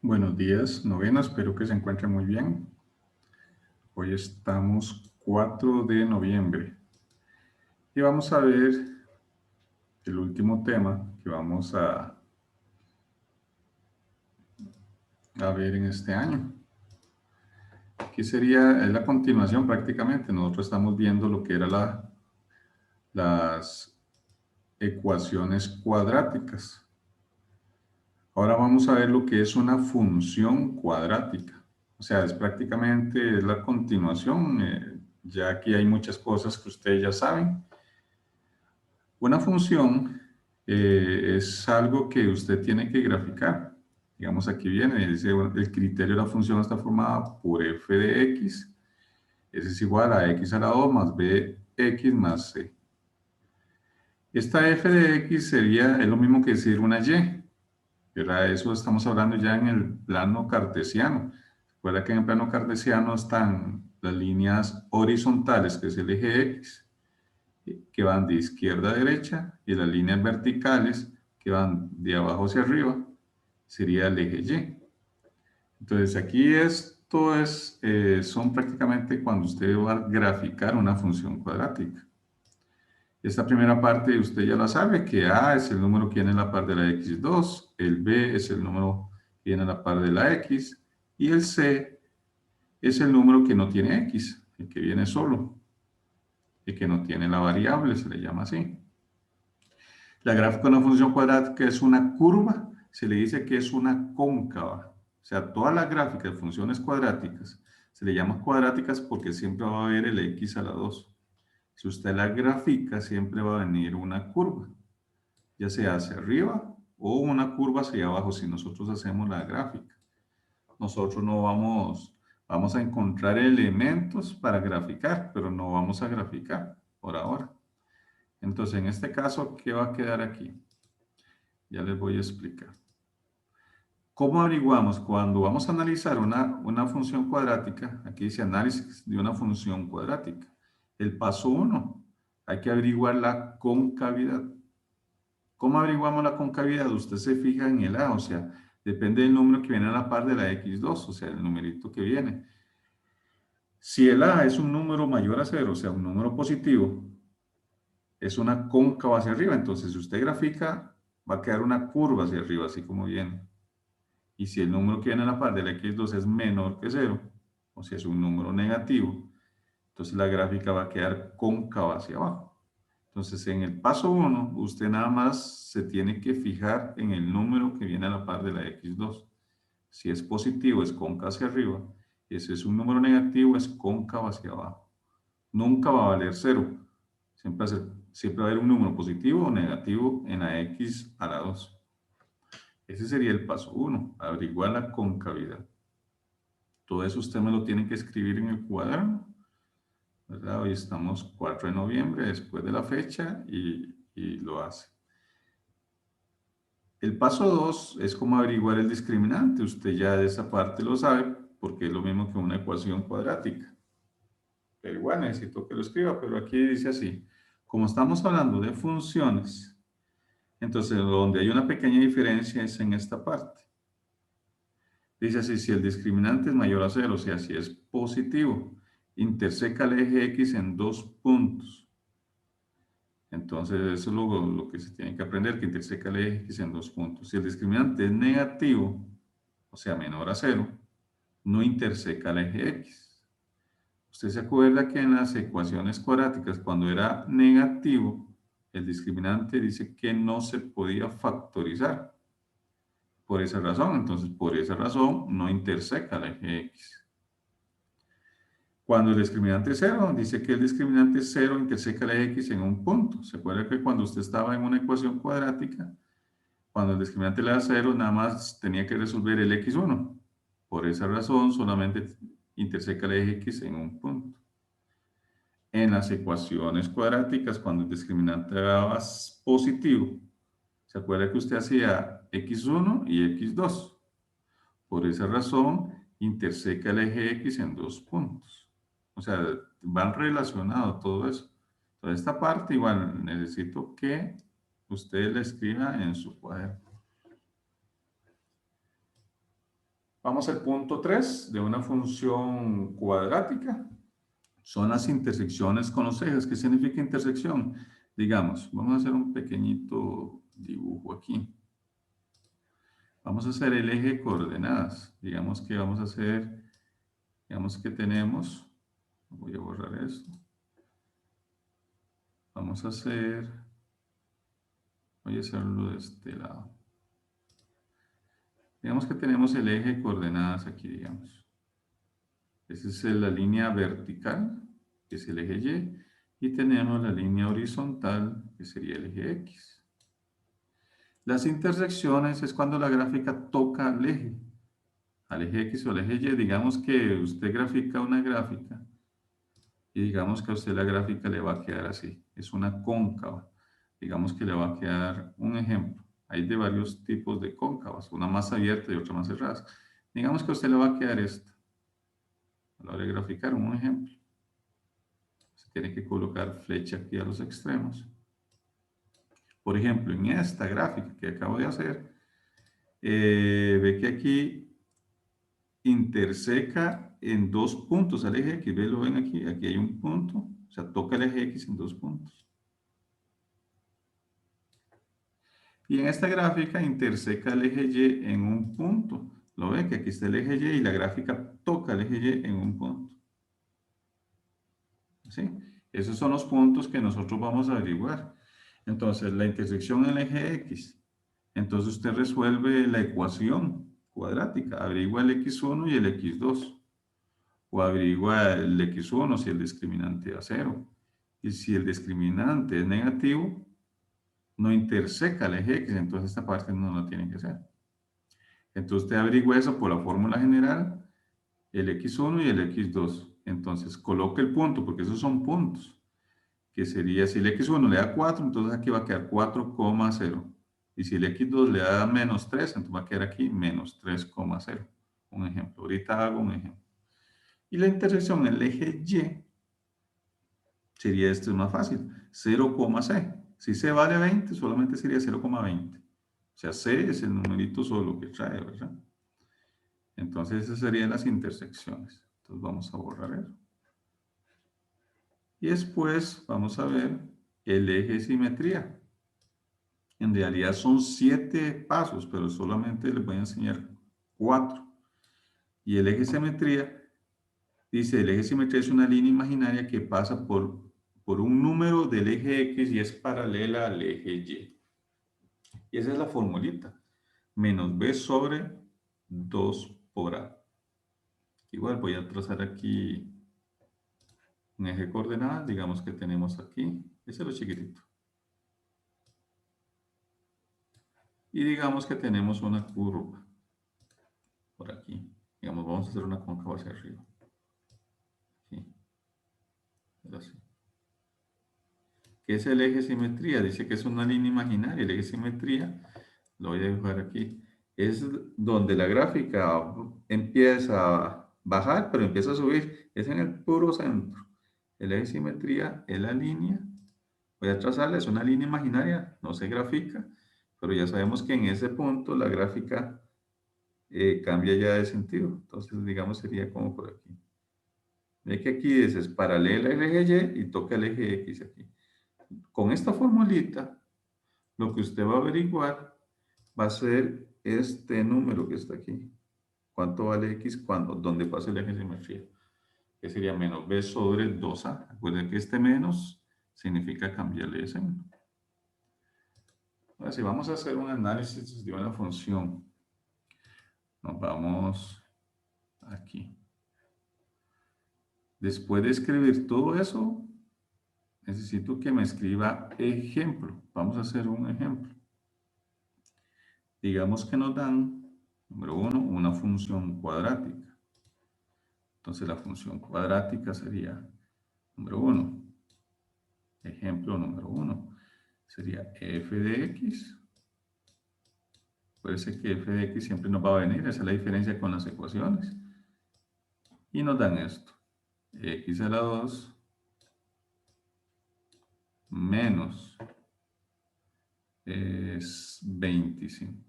Buenos días, novena, espero que se encuentren muy bien. Hoy estamos 4 de noviembre y vamos a ver el último tema que vamos a ver en este año. Aquí es la continuación prácticamente. Nosotros estamos viendo lo que eran las ecuaciones cuadráticas. Ahora vamos a ver lo que es una función cuadrática. O sea, es la continuación. Ya aquí hay muchas cosas que ustedes ya saben. Una función es algo que usted tiene que graficar. Digamos, aquí viene, dice, bueno, el criterio de la función está formada por f de x. Ese es igual a x a la 2 más bx más c. Esta f de x es lo mismo que decir una y. ¿Verdad? Eso estamos hablando ya en el plano cartesiano. Recuerda que en el plano cartesiano están las líneas horizontales, que es el eje x, que van de izquierda a derecha, y las líneas verticales, que van de abajo hacia arriba, sería el eje y. Entonces aquí son prácticamente cuando usted va a graficar una función cuadrática. Esta primera parte usted ya la sabe, que A es el número que viene a la par de la x2, el B es el número que viene a la par de la x, y el C es el número que no tiene x, el que viene solo, y que no tiene la variable, se le llama así. La gráfica de una función cuadrática es una curva, se le dice que es una cóncava. O sea, todas las gráficas de funciones cuadráticas se le llaman cuadráticas porque siempre va a haber el x a la 2. Si usted la grafica, siempre va a venir una curva, ya sea hacia arriba o una curva hacia abajo si nosotros hacemos la gráfica. Nosotros no vamos a encontrar elementos para graficar, pero no vamos a graficar por ahora. Entonces, en este caso, ¿qué va a quedar aquí? Ya les voy a explicar. ¿Cómo averiguamos? Cuando vamos a analizar una función cuadrática, aquí dice análisis de una función cuadrática. El paso 1, hay que averiguar la concavidad. ¿Cómo averiguamos la concavidad? Usted se fija en el A, o sea, depende del número que viene a la par de la x2, o sea, el numerito que viene. Si el A es un número mayor a 0, o sea, un número positivo, es una cóncava hacia arriba, entonces si usted grafica, va a quedar una curva hacia arriba, así como viene. Y si el número que viene a la par del x2 es menor que 0, o sea, es un número negativo, entonces la gráfica va a quedar cóncava hacia abajo. Entonces, en el paso 1, usted nada más se tiene que fijar en el número que viene a la par de la x2. Si es positivo, es cóncavo hacia arriba. Y si es un número negativo, es cóncavo hacia abajo. Nunca va a valer 0. Siempre va a haber un número positivo o negativo en la x a la 2. Ese sería el paso 1, averiguar la concavidad. Todo eso usted me lo tiene que escribir en el cuaderno, ¿verdad? Hoy estamos 4 de noviembre, después de la fecha, y lo hace. El paso 2 es como averiguar el discriminante. Usted ya de esa parte lo sabe, porque es lo mismo que una ecuación cuadrática. Pero igual necesito que lo escriba, pero aquí dice así. Como estamos hablando de funciones, entonces donde hay una pequeña diferencia es en esta parte. Dice así, si el discriminante es mayor a 0, o sea, si es positivo, interseca el eje X en dos puntos. Entonces, eso es lo que se tiene que aprender, que interseca el eje X en dos puntos. Si el discriminante es negativo, o sea, menor a 0, no interseca el eje X. Usted se acuerda que en las ecuaciones cuadráticas, cuando era negativo, el discriminante dice que no se podía factorizar. Por esa razón, entonces, por esa razón, no interseca el eje X. Cuando el discriminante es 0, dice que el discriminante 0 interseca el eje X en un punto. ¿Se acuerda que cuando usted estaba en una ecuación cuadrática, cuando el discriminante le da 0, nada más tenía que resolver el x1? Por esa razón, solamente interseca el eje X en un punto. En las ecuaciones cuadráticas, cuando el discriminante daba positivo, ¿se acuerda que usted hacía x1 y x2? Por esa razón, interseca el eje X en dos puntos. O sea, van relacionados todo eso. Entonces, esta parte igual necesito que usted la escriba en su cuaderno. Vamos al punto 3 de una función cuadrática. Son las intersecciones con los ejes. ¿Qué significa intersección? Digamos, vamos a hacer un pequeñito dibujo aquí. Vamos a hacer el eje de coordenadas. Digamos que vamos a hacer, digamos que tenemos, voy a borrar esto. Vamos a hacer, voy a hacerlo de este lado. Digamos que tenemos el eje de coordenadas aquí, digamos. Esa es la línea vertical, que es el eje Y, y tenemos la línea horizontal, que sería el eje X. Las intersecciones es cuando la gráfica toca al eje X o al eje Y. Digamos que usted grafica una gráfica y digamos que a usted la gráfica le va a quedar así. Es una cóncava. Digamos que le va a quedar un ejemplo. Hay de varios tipos de cóncavas, una más abierta y otra más cerrada. Digamos que a usted le va a quedar esta. A la hora de graficar un ejemplo. Se tiene que colocar flecha aquí a los extremos. Por ejemplo, en esta gráfica que acabo de hacer, ve que aquí interseca en dos puntos al eje X. ¿Ve? Lo ven aquí. Aquí hay un punto. O sea, toca el eje X en dos puntos. Y en esta gráfica interseca el eje Y en un punto. ¿Lo ven? Que aquí está el eje Y y la gráfica toca el eje Y en un punto. ¿Sí? Esos son los puntos que nosotros vamos a averiguar. Entonces, la intersección en el eje X. Entonces, usted resuelve la ecuación cuadrática. Averigua el X1 y el X2. O averigua el X1 si el discriminante da 0. Y si el discriminante es negativo, no interseca el eje X. Entonces, esta parte no la tiene que hacer. Entonces, usted averigua eso por la fórmula general, el X1 y el X2. Entonces, coloque el punto, porque esos son puntos. Que sería, si el X1 le da 4, entonces aquí va a quedar 4,0. Y si el X2 le da menos 3, entonces va a quedar aquí menos 3,0. Un ejemplo. Ahorita hago un ejemplo. Y la intersección en el eje Y sería este, es más fácil. 0,c. Si c vale 20, solamente sería 0,20. O sea, c es el numerito solo que trae, ¿verdad? Entonces, esas serían las intersecciones. Entonces, vamos a borrar eso. Y después vamos a ver el eje de simetría. En realidad son 7 pasos, pero solamente les voy a enseñar 4. Y el eje de simetría, dice, el eje de simetría es una línea imaginaria que pasa por un número del eje X y es paralela al eje Y. Y esa es la formulita. Menos B sobre 2 por A. Igual voy a trazar aquí un eje de coordenadas. Digamos que tenemos aquí, ese es lo chiquitito. Y digamos que tenemos una curva por aquí. Digamos, vamos a hacer una cóncava hacia arriba. Aquí. Así. ¿Qué es el eje de simetría? Dice que es una línea imaginaria. El eje de simetría, lo voy a dibujar aquí, es donde la gráfica empieza a bajar, pero empieza a subir. Es en el puro centro. El eje de simetría es la línea. Voy a trazarla, es una línea imaginaria, no se grafica, pero ya sabemos que en ese punto la gráfica cambia ya de sentido. Entonces, digamos, sería como por aquí. Ve que aquí es paralela al eje Y y toca el eje X aquí. Con esta formulita, lo que usted va a averiguar va a ser este número que está aquí. ¿Cuánto vale X cuando? ¿Dónde pasa el eje de simetría? Que sería menos B sobre 2A. Recuerden que este menos significa cambiarle ese 1. Ahora, si vamos a hacer un análisis de una función, nos vamos aquí. Después de escribir todo eso, necesito que me escriba ejemplo. Vamos a hacer un ejemplo. Digamos que nos dan, número 1, una función cuadrática. Entonces la función cuadrática sería, número 1, ejemplo número 1, sería f de x. Puede ser que f de x siempre nos va a venir, esa es la diferencia con las ecuaciones. Y nos dan esto, x a la 2 menos es 25.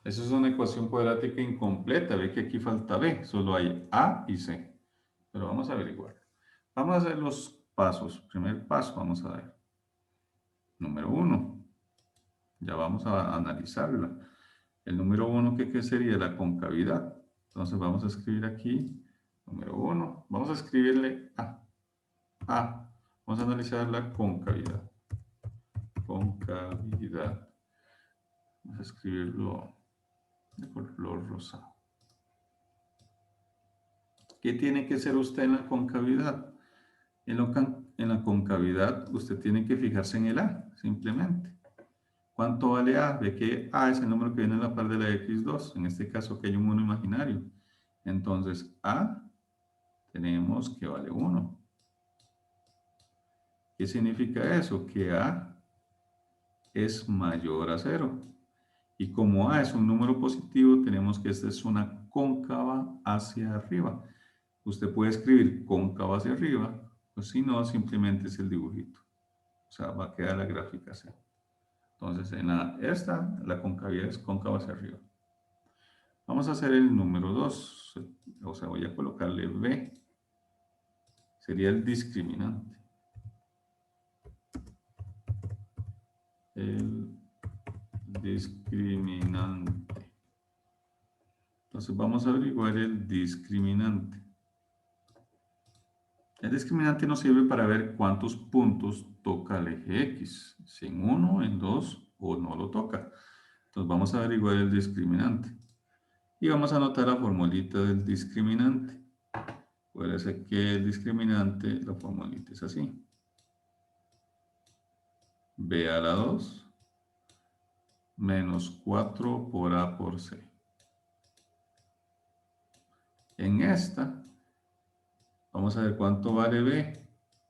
Esa es una ecuación cuadrática incompleta. Ve que aquí falta b, solo hay a y c. Pero vamos a averiguar. Vamos a hacer los pasos. Primer paso vamos a ver. Número 1. Ya vamos a analizarla. El número 1, ¿qué sería? La concavidad. Entonces vamos a escribir aquí, número 1. Vamos a escribirle A. A. Vamos a analizar la concavidad. Concavidad. Vamos a escribirlo de color rosado. ¿Qué tiene que hacer usted en la concavidad? En la concavidad usted tiene que fijarse en el A, simplemente. ¿Cuánto vale A? Ve que A es el número que viene en la par de la x2. En este caso que hay un 1 imaginario. Entonces A tenemos que vale 1. ¿Qué significa eso? Que A es mayor a 0. Y como A es un número positivo, tenemos que esta es una cóncava hacia arriba. Usted puede escribir cóncava hacia arriba, o si no, simplemente es el dibujito. O sea, va a quedar la gráfica así. Entonces, en la concavidad es cóncava hacia arriba. Vamos a hacer el número 2. O sea, voy a colocarle B. Sería el discriminante. El discriminante. Entonces vamos a averiguar el discriminante. El discriminante nos sirve para ver cuántos puntos toca el eje X. Si en 1, en 2 o no lo toca. Entonces vamos a averiguar el discriminante. Y vamos a anotar la formulita del discriminante. Puede ser que el discriminante, la formulita es así. B a la 2 menos 4 por A por C. En esta, vamos a ver cuánto vale B.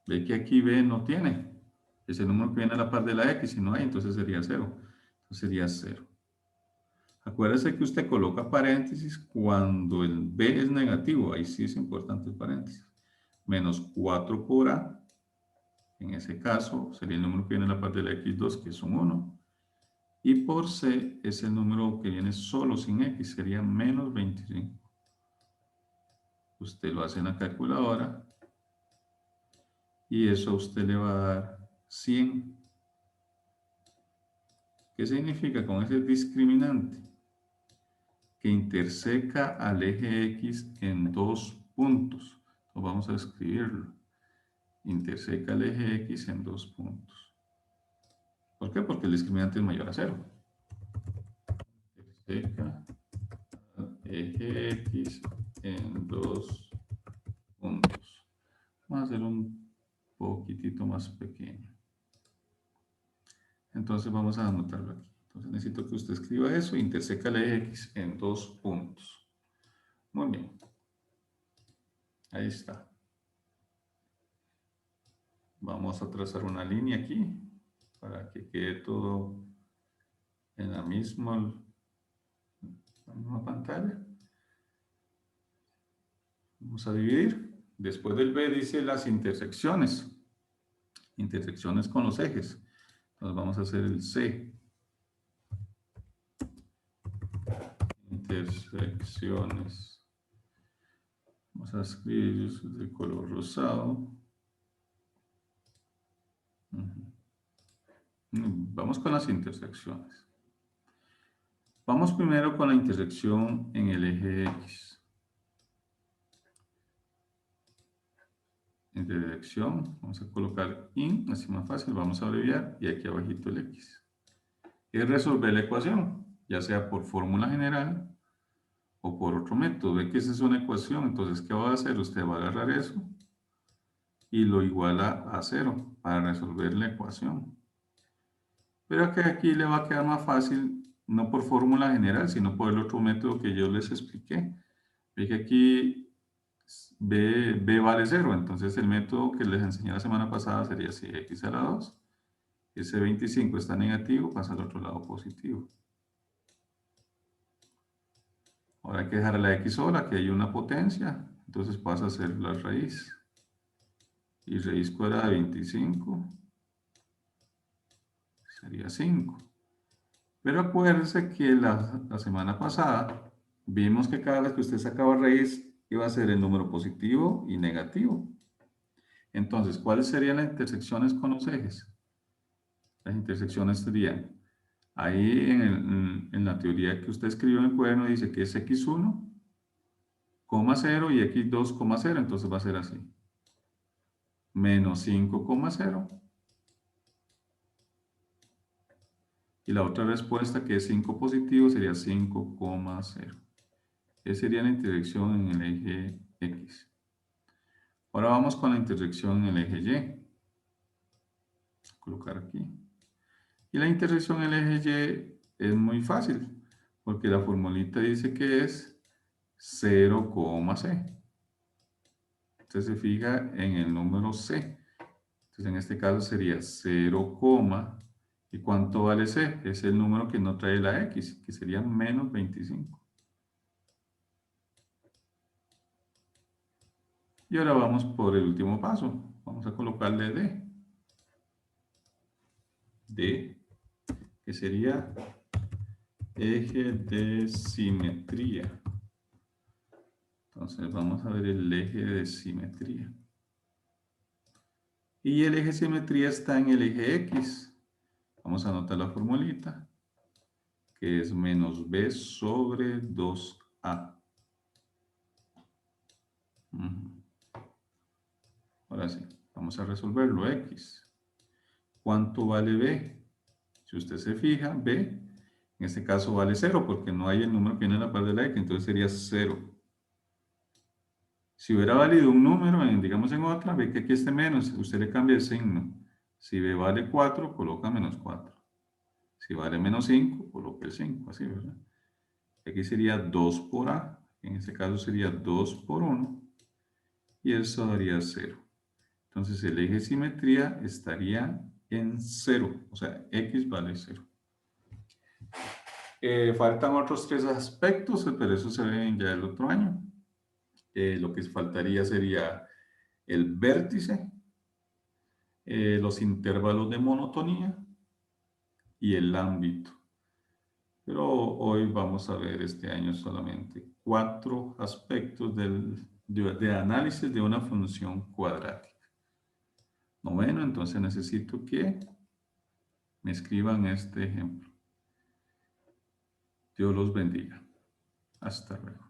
Ve que aquí B no tiene. Es el número que viene a la par de la X. Si no hay, entonces sería 0. Entonces sería 0. Acuérdese que usted coloca paréntesis cuando el B es negativo. Ahí sí es importante el paréntesis. Menos 4 por A. En ese caso, sería el número que viene a la par de la X2, que es un 1. Y por C es el número que viene solo sin X. Sería menos 25. Usted lo hace en la calculadora. Y eso a usted le va a dar 100. ¿Qué significa con ese discriminante? Que interseca al eje X en 2 puntos. Entonces vamos a escribirlo. Interseca el eje X en 2 puntos. ¿Por qué? Porque el discriminante es mayor a 0. Interseca al eje X en 2 puntos. Vamos a hacer un poquitito más pequeño. Entonces vamos a anotarlo aquí. Entonces necesito que usted escriba eso. Interseca el eje X en 2 puntos. Muy bien. Ahí está. Vamos a trazar una línea aquí para que quede todo en la misma pantalla. Vamos a dividir. Después del B dice las intersecciones. Intersecciones con los ejes. Entonces vamos a hacer el C. Intersecciones. Vamos a escribir de color rosado. Vamos con las intersecciones. Vamos primero con la intersección en el eje X. Intersección, vamos a colocar in, así más fácil, vamos a abreviar, y aquí abajito el X. Y resolver la ecuación, ya sea por fórmula general o por otro método. Ve que esa es una ecuación, entonces ¿qué va a hacer? Usted va a agarrar eso y lo iguala a 0 para resolver la ecuación. Pero que aquí le va a quedar más fácil, no por fórmula general, sino por el otro método que yo les expliqué. Ve que aquí B vale 0, entonces el método que les enseñé la semana pasada sería si X a la 2, ese 25 está negativo, pasa al otro lado positivo. Ahora hay que dejar a la X sola, que hay una potencia, entonces pasa a ser la raíz. Y raíz cuadrada de 25 sería 5. Pero acuérdese que la semana pasada vimos que cada vez que usted sacaba raíz iba a ser el número positivo y negativo. Entonces, ¿cuáles serían las intersecciones con los ejes? Las intersecciones serían, ahí en la teoría que usted escribió en el cuaderno dice que es x1, 0 y x2, 0, entonces va a ser así. Menos 5,0. Y la otra respuesta que es 5 positivo sería 5,0. Esa sería la intersección en el eje X. Ahora vamos con la intersección en el eje Y. Voy a colocar aquí. Y la intersección en el eje Y es muy fácil, porque la formulita dice que es 0,c. Usted se fija en el número c. Entonces en este caso sería 0, ¿y cuánto vale c? Es el número que no trae la x, que sería menos 25. Y ahora vamos por el último paso. Vamos a colocarle D. D, que sería eje de simetría. Entonces vamos a ver el eje de simetría. Y el eje de simetría está en el eje X. Vamos a anotar la formulita, que es menos B sobre 2A. Ahora sí, vamos a resolverlo. X. ¿Cuánto vale B? Si usted se fija, B, en este caso vale 0, porque no hay el número que viene en la par de la X, entonces sería 0. Si hubiera valido un número, digamos en otra, ve que aquí esté menos, usted le cambia el signo. Si B vale 4, coloca menos 4. Si vale menos 5, coloca el 5, así, ¿verdad? Aquí sería 2 por A, en este caso sería 2 por 1, y eso daría 0. Entonces el eje de simetría estaría en 0, o sea, X vale 0. Faltan otros 3 aspectos, pero eso se ven ya el otro año. Lo que faltaría sería el vértice, los intervalos de monotonía y el ámbito. Pero hoy vamos a ver este año solamente 4 aspectos de análisis de una función cuadrática. Noveno, entonces necesito que me escriban este ejemplo. Dios los bendiga. Hasta luego.